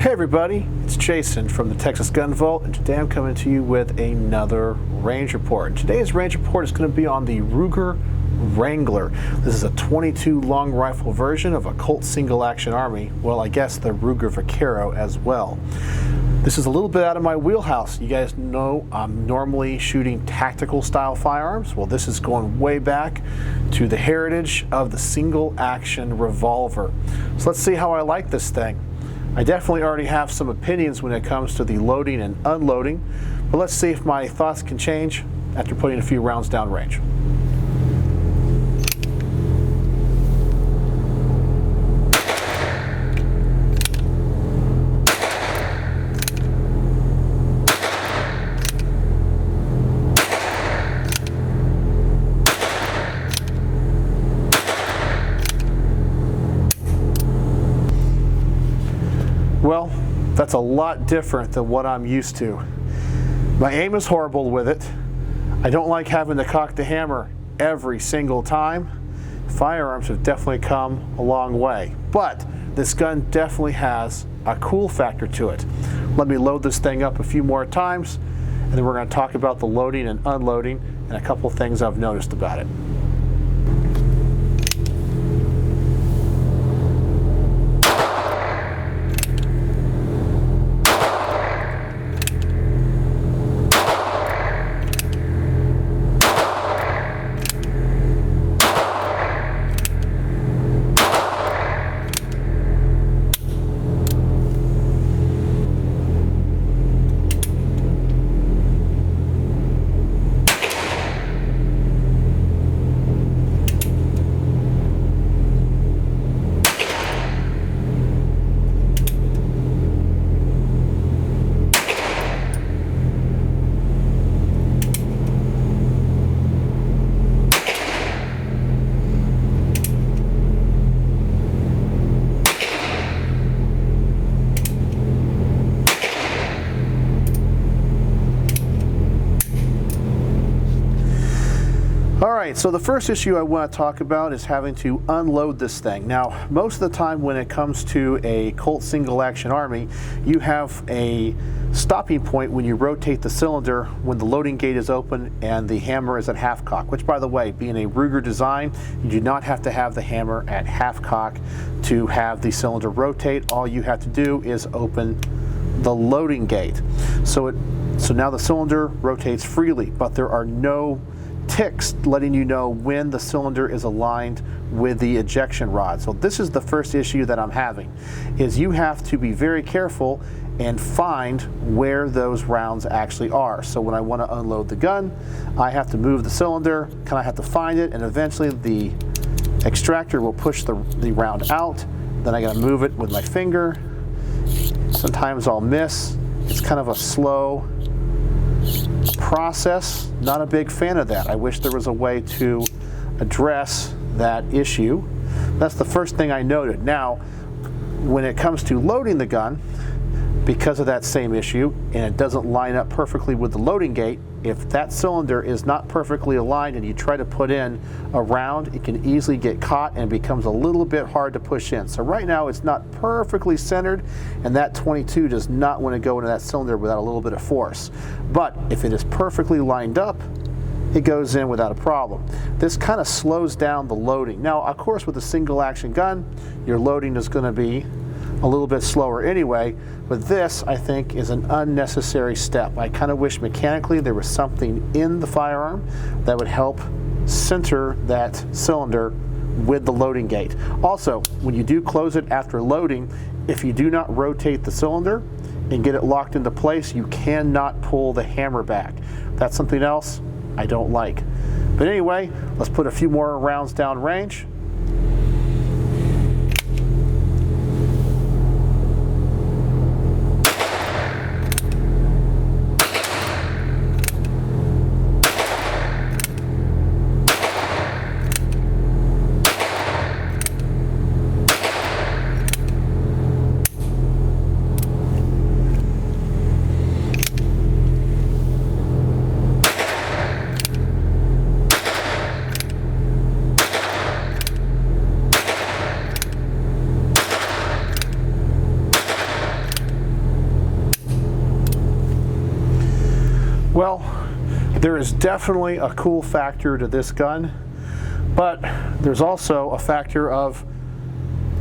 Hey everybody, it's Jason from the Texas Gun Vault, and today I'm coming to you with another range report. Today's range report is going to be on the Ruger Wrangler. This is a 22 long rifle version of a Colt single action army. Well, I guess the Ruger Vaquero as well. This is a little bit out of my wheelhouse. You guys know I'm normally shooting tactical style firearms. Well, this is going way back to the heritage of the single action revolver. So let's see how I like this thing. I definitely already have some opinions when it comes to the loading and unloading, but let's see if my thoughts can change after putting a few rounds downrange. Well, that's a lot different than what I'm used to. My aim is horrible with it. I don't like having to cock the hammer every single time. Firearms have definitely come a long way, but this gun definitely has a cool factor to it. Let me load this thing up a few more times, and then we're going to talk about the loading and unloading and a couple things I've noticed about it. Alright, so the first issue I want to talk about is having to unload this thing. Now, most of the time when it comes to a Colt single action army, you have a stopping point when you rotate the cylinder when the loading gate is open and the hammer is at half cock, which, by the way, being a Ruger design, you do not have to have the hammer at half cock to have the cylinder rotate. All you have to do is open the loading gate. So now the cylinder rotates freely, but there are no ticks letting you know when the cylinder is aligned with the ejection rod. So this is the first issue that I'm having, is you have to be very careful and find where those rounds actually are. So when I want to unload the gun, I have to move the cylinder, kind of have to find it, and eventually the extractor will push the round out. Then I got to move it with my finger. Sometimes I'll miss. It's kind of a slow process. Not a big fan of that. I wish there was a way to address that issue. That's the first thing I noted. Now, when it comes to loading the gun, because of that same issue, and it doesn't line up perfectly with the loading gate, if that cylinder is not perfectly aligned and you try to put in a round, it can easily get caught and becomes a little bit hard to push in. So right now it's not perfectly centered, and that 22 does not want to go into that cylinder without a little bit of force. But if it is perfectly lined up, it goes in without a problem. This kind of slows down the loading. Now, of course, with a single action gun, your loading is going to be a little bit slower anyway, but this, I think, is an unnecessary step. I kind of wish mechanically there was something in the firearm that would help center that cylinder with the loading gate. Also, when you do close it after loading, if you do not rotate the cylinder and get it locked into place, you cannot pull the hammer back. That's something else I don't like. But anyway, let's put a few more rounds down range. There is definitely a cool factor to this gun, but there's also a factor of,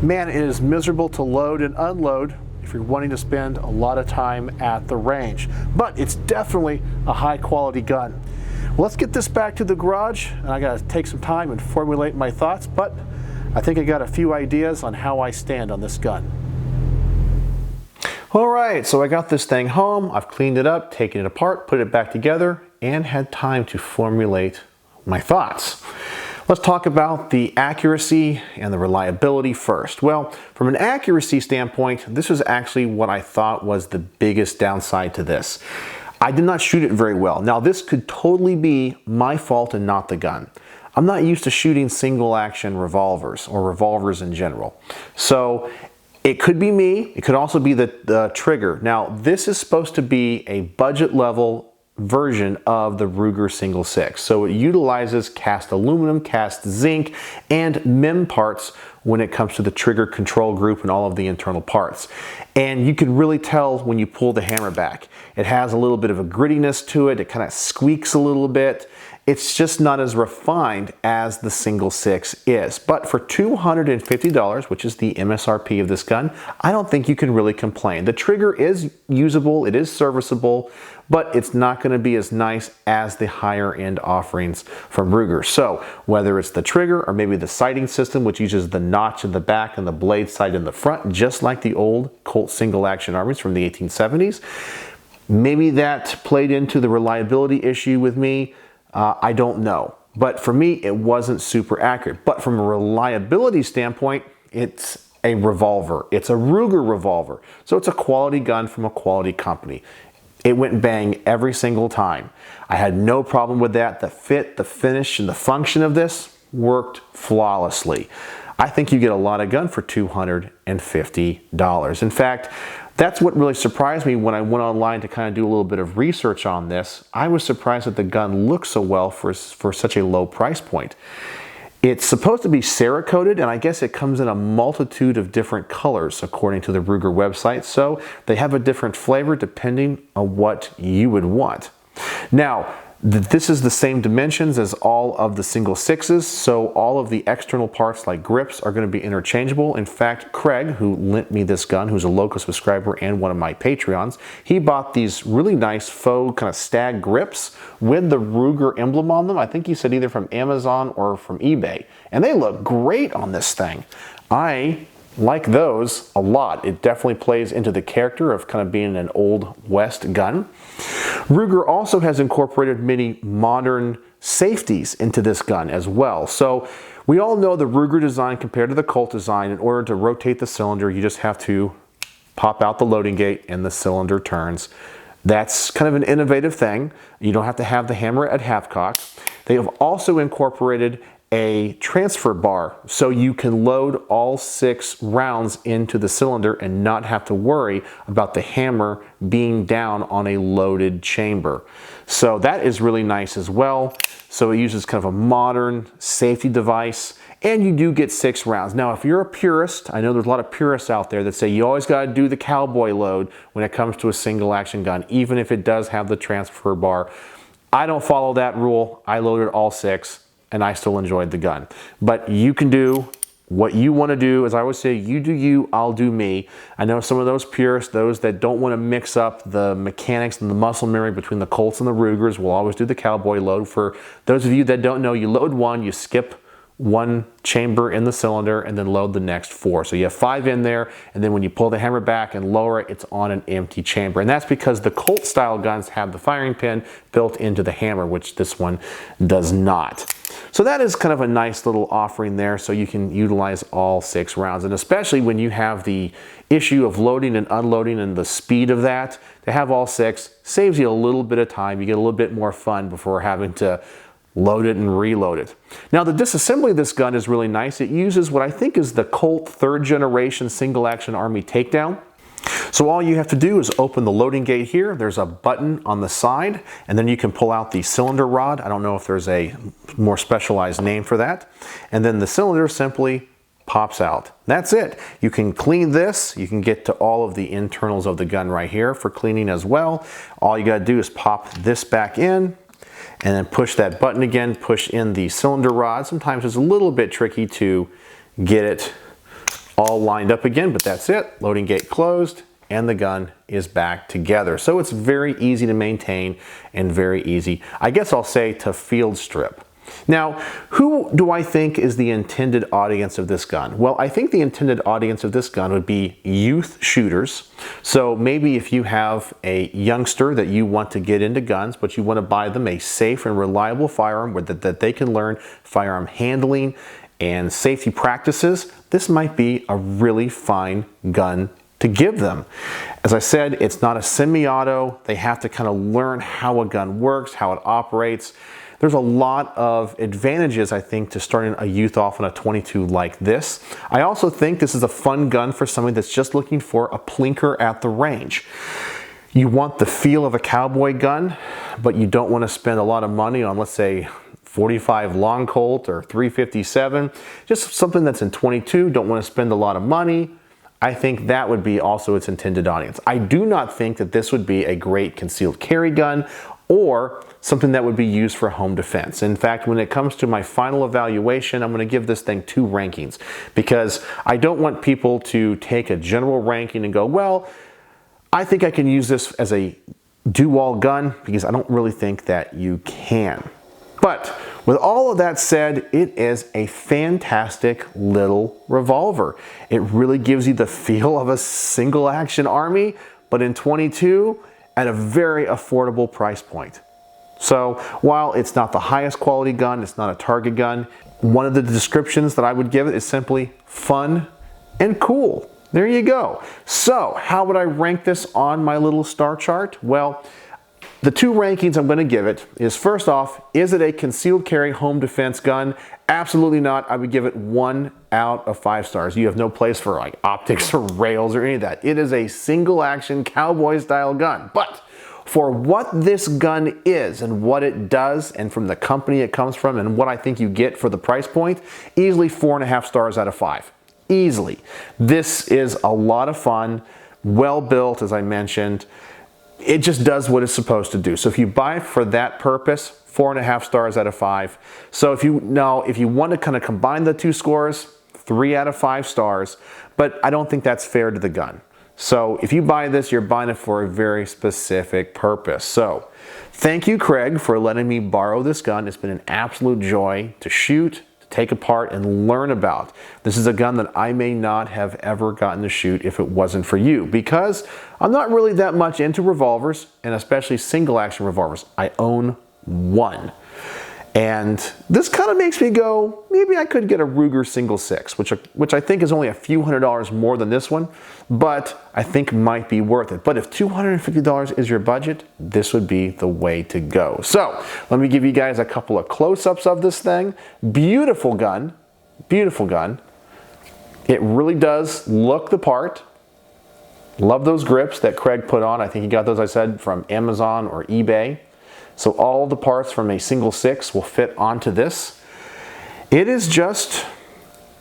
man, it is miserable to load and unload if you're wanting to spend a lot of time at the range. But it's definitely a high quality gun. Well, let's get this back to the garage, and I gotta take some time and formulate my thoughts, but I think I got a few ideas on how I stand on this gun. All right, so I got this thing home, I've cleaned it up, taken it apart, put it back together, and had time to formulate my thoughts. Let's talk about the accuracy and the reliability first. Well, from an accuracy standpoint, this is actually what I thought was the biggest downside to this. I did not shoot it very well. Now, this could totally be my fault and not the gun. I'm not used to shooting single action revolvers or revolvers in general. So it could be me, it could also be the trigger. Now, this is supposed to be a budget level version of the Ruger Single 6. So it utilizes cast aluminum, cast zinc, and MIM parts when it comes to the trigger control group and all of the internal parts. And you can really tell when you pull the hammer back. It has a little bit of a grittiness to it. It kind of squeaks a little bit. It's just not as refined as the Single 6 is. But for $250, which is the MSRP of this gun, I don't think you can really complain. The trigger is usable, it is serviceable, but it's not going to be as nice as the higher end offerings from Ruger. So whether it's the trigger or maybe the sighting system, which uses the notch in the back and the blade sight in the front, just like the old Colt single action armies from the 1870s, maybe that played into the reliability issue with me. I don't know, but for me, it wasn't super accurate. But from a reliability standpoint, it's a revolver. It's a Ruger revolver. So it's a quality gun from a quality company. It went bang every single time. I had no problem with that. The fit, the finish, and the function of this worked flawlessly. I think you get a lot of gun for $250. In fact, that's what really surprised me when I went online to kind of do a little bit of research on this. I was surprised that the gun looks so well for such a low price point. It's supposed to be Cerakoted, and I guess it comes in a multitude of different colors according to the Ruger website, so they have a different flavor depending on what you would want. Now, this is the same dimensions as all of the Single 6s, so all of the external parts like grips are going to be interchangeable. In fact, Craig, who lent me this gun, who's a local subscriber and one of my Patreons, he bought these really nice faux kind of stag grips with the Ruger emblem on them. I think he said either from Amazon or from eBay, and they look great on this thing. I like those a lot. It definitely plays into the character of kind of being an old West gun. Ruger also has incorporated many modern safeties into this gun as well. So we all know the Ruger design compared to the Colt design. In order to rotate the cylinder, you just have to pop out the loading gate and the cylinder turns. That's kind of an innovative thing. You don't have to have the hammer at half cock. They have also incorporated a transfer bar so you can load all 6 rounds into the cylinder and not have to worry about the hammer being down on a loaded chamber. So that is really nice as well. So it uses kind of a modern safety device, and you do get 6 rounds. Now, if you're a purist, I know there's a lot of purists out there that say you always got to do the cowboy load when it comes to a single action gun, even if it does have the transfer bar. I don't follow that rule. I loaded all 6. And I still enjoyed the gun. But you can do what you want to do. As I always say, you do you, I'll do me. I know some of those purists, those that don't want to mix up the mechanics and the muscle memory between the Colts and the Rugers, will always do the cowboy load. For those of you that don't know, you load one, you skip one chamber in the cylinder, and then load the next 4. So you have 5 in there, and then when you pull the hammer back and lower it, it's on an empty chamber. And that's because the Colt style guns have the firing pin built into the hammer, which this one does not. So that is kind of a nice little offering there, so you can utilize all 6 rounds. And especially when you have the issue of loading and unloading and the speed of that, to have all 6 saves you a little bit of time. You get a little bit more fun before having to load it and reload it. Now, the disassembly of this gun is really nice. It uses what I think is the Colt 3rd generation single action army takedown. So all you have to do is open the loading gate here. There's a button on the side, and then you can pull out the cylinder rod. I don't know if there's a more specialized name for that. And then the cylinder simply pops out. That's it. You can clean this. You can get to all of the internals of the gun right here for cleaning as well. All you got to do is pop this back in. and then push that button again, push in the cylinder rod. Sometimes it's a little bit tricky to get it all lined up again, but that's it. Loading gate closed, and the gun is back together. So it's very easy to maintain and very easy, I guess I'll say, to field strip. Now, who do I think is the intended audience of this gun? Well, I think the intended audience of this gun would be youth shooters. So maybe if you have a youngster that you want to get into guns, but you want to buy them a safe and reliable firearm that they can learn firearm handling and safety practices, this might be a really fine gun to give them. As I said, it's not a semi-auto. They have to kind of learn how a gun works, how it operates. There's a lot of advantages, I think, to starting a youth off on a 22 like this. I also think this is a fun gun for somebody that's just looking for a plinker at the range. You want the feel of a cowboy gun, but you don't want to spend a lot of money on, let's say, 45 long Colt or 357. Just something that's in 22, don't want to spend a lot of money. I think that would be also its intended audience. I do not think that this would be a great concealed carry gun or something that would be used for home defense. In fact, when it comes to my final evaluation, I'm going to give this thing 2 rankings because I don't want people to take a general ranking and go, well, I think I can use this as a do-all gun, because I don't really think that you can. But with all of that said, it is a fantastic little revolver. It really gives you the feel of a single action army, but in 22 at a very affordable price point. So while it's not the highest quality gun, it's not a target gun, one of the descriptions that I would give it is simply fun and cool. There you go. So how would I rank this on my little star chart? Well, the 2 rankings I'm going to give it is, first off, is it a concealed carry home defense gun? Absolutely not. I would give it 1 out of 5 stars. You have no place for like optics or rails or any of that. It is a single action cowboy style gun. But for what this gun is and what it does, and from the company it comes from and what I think you get for the price point, easily 4.5 stars out of 5. Easily. This is a lot of fun, well built, as I mentioned. It just does what it's supposed to do. So if you buy it for that purpose, 4.5 stars out of 5. So if you want to kind of combine the 2 scores, 3 out of 5 stars, but I don't think that's fair to the gun. So if you buy this, you're buying it for a very specific purpose. So thank you, Craig, for letting me borrow this gun. It's been an absolute joy to shoot, to take apart, and learn about. This is a gun that I may not have ever gotten to shoot if it wasn't for you, because I'm not really that much into revolvers, and especially single action revolvers. I own 1. And this kind of makes me go, maybe I could get a Ruger single 6, which I think is only a few $100s more than this one, but I think might be worth it. But if $250 is your budget, this would be the way to go. So let me give you guys a couple of close-ups of this thing. Beautiful gun, beautiful gun. It really does look the part. Love those grips that Craig put on. I think he got those, I said, from Amazon or eBay. So all the parts from a single 6 will fit onto this. It is just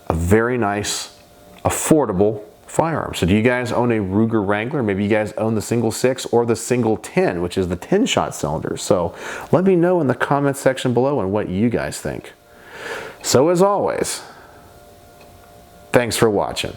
a very nice, affordable firearm. So do you guys own a Ruger Wrangler? Maybe you guys own the single 6 or the single 10, which is the 10-shot cylinder. So let me know in the comment section below on what you guys think. So as always, thanks for watching.